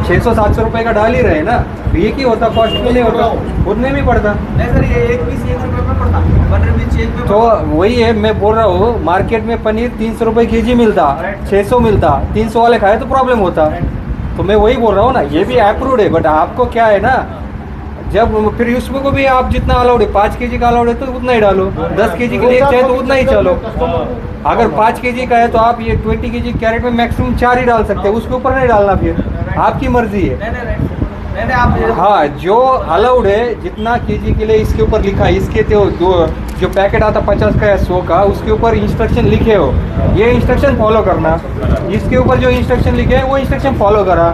600-700 रुपए का डाल ही रहे हैं ना, तो एक ही होता, कॉस्ट में नहीं होता, उतने में पड़ता। नहीं सर, ये एक पीस 1 रुपये में पड़ता, बटर मिर्ची 1 रुपये। तो वही है, मैं बोल रहा हूँ मार्केट में पनीर 300 रुपए केजी मिलता, 600 मिलता, 300 वाले खाए तो प्रॉब्लम होता। तो मैं वही बोल रहा हूँ ना, ये भी अप्रूव्ड है, बट आपको क्या है ना, जब फिर उसमें को भी आप जितना अलाउड है, 5 केजी का अलाउड है तो उतना ही डालो, 10 केजी के लिए चाहे तो उतना ही चलो। अगर 5 केजी का है तो आप ये 20 केजी कैरेट में मैक्सिमम 4 ही डाल सकते हैं, उसके ऊपर नहीं डालना, फिर आपकी मर्जी है। नहीं आप हाँ, जो अलाउड है जितना केजी के लिए इसके ऊपर लिखा है, इसके तो जो पैकेट आता 50 का या 100 का, उसके ऊपर इंस्ट्रक्शन लिखे हो, ये इंस्ट्रक्शन फॉलो करना। इसके ऊपर जो इंस्ट्रक्शन लिखे हैं वो इंस्ट्रक्शन फॉलो करा।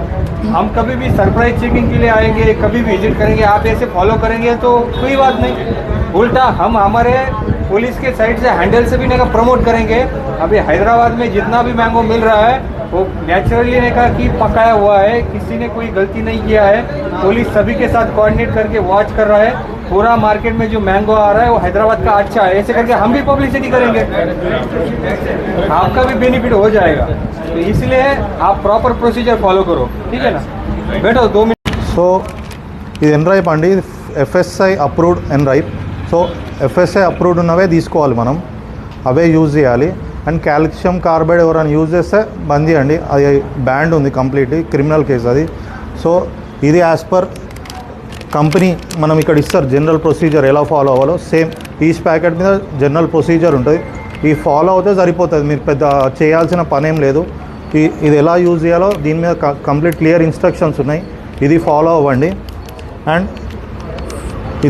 हम कभी भी सरप्राइज चेकिंग के लिए आएंगे, कभी भी विजिट करेंगे, आप ऐसे फॉलो करेंगे तो कोई बात नहीं। उल्टा हम हमारे पुलिस के साइड से हैंडल से भी नहीं प्रमोट करेंगे। अभी हैदराबाद में जितना भी मैंगो मिल रहा है वो नेचुरली ने कहा कि पकाया हुआ है, किसी ने कोई गलती नहीं किया है। पुलिस सभी के साथ कोऑर्डिनेट करके वॉच कर रहा है, पूरा मार्केट में जो मैंगो आ रहा है वो हैदराबाद का अच्छा है, ऐसे करके हम भी पब्लिसिटी करेंगे, आपका भी बेनिफिट हो जाएगा। तो इसलिए आप प्रॉपर प्रोसीजर फॉलो करो, ठीक है ना। बैठो 2 मिनट। సో ఇది ఎన్రైప్ అండి, ఇది FSI approved ఎన్రైప్. So FSI approved ఉన్నవే తీసుకోవాలి మనం, అవే యూజ్ చేయాలి. అండ్ కాల్షియం కార్బైడ్ ఎవరైనా యూజ్ చేస్తే బంద్ చేయండి, అది బ్యాండ్ ఉంది, కంప్లీట్లీ క్రిమినల్ కేసు అది. సో ఇది యాజ్ పర్ కంపెనీ మనం ఇక్కడ ఇస్తారు జనరల్ ప్రొసీజర్ ఎలా ఫాలో అవ్వాలో, సేమ్ ఈచ్ ప్యాకెట్ మీద జనరల్ ప్రొసీజర్ ఉంటుంది. ఈ ఫాలో అవుతే సరిపోతుంది, మీరు పెద్ద చేయాల్సిన పనేం లేదు. ఇది ఎలా యూజ్ చేయాలో దీని మీద కంప్లీట్ క్లియర్ ఇన్స్ట్రక్షన్స్ ఉన్నాయి, ఇది ఫాలో అవ్వండి. అండ్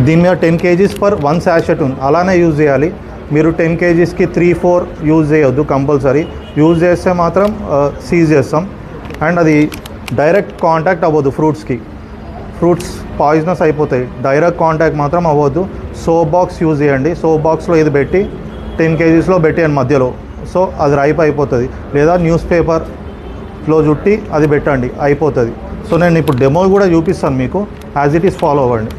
దీని మీద 10 kgs పర్ 1 శాషెట్ ఉంది, అలానే యూజ్ చేయాలి. మీరు 10 kgsకి 3-4 యూజ్ చేయొద్దు, కంపల్సరీ యూజ్ చేస్తే మాత్రం సీజ్ చేస్తాం. అండ్ అది డైరెక్ట్ కాంటాక్ట్ అవ్వద్దు ఫ్రూట్స్కి, ఫ్రూట్స్ పాయిజనస్ అయిపోతాయి, డైరెక్ట్ కాంటాక్ట్ మాత్రం అవ్వద్దు. సోప్ బాక్స్ యూజ్ చేయండి, సోప్ బాక్స్లో ఇది పెట్టి 10 kgsలో పెట్టేయండి మధ్యలో, సో అది రైప్ అయిపోతుంది. లేదా న్యూస్ పేపర్లో చుట్టి అది పెట్టండి, అయిపోతుంది. సో నేను ఇప్పుడు డెమో కూడా చూపిస్తాను మీకు, యాజ్ ఇట్ ఈస్ ఫాలో అవ్వండి.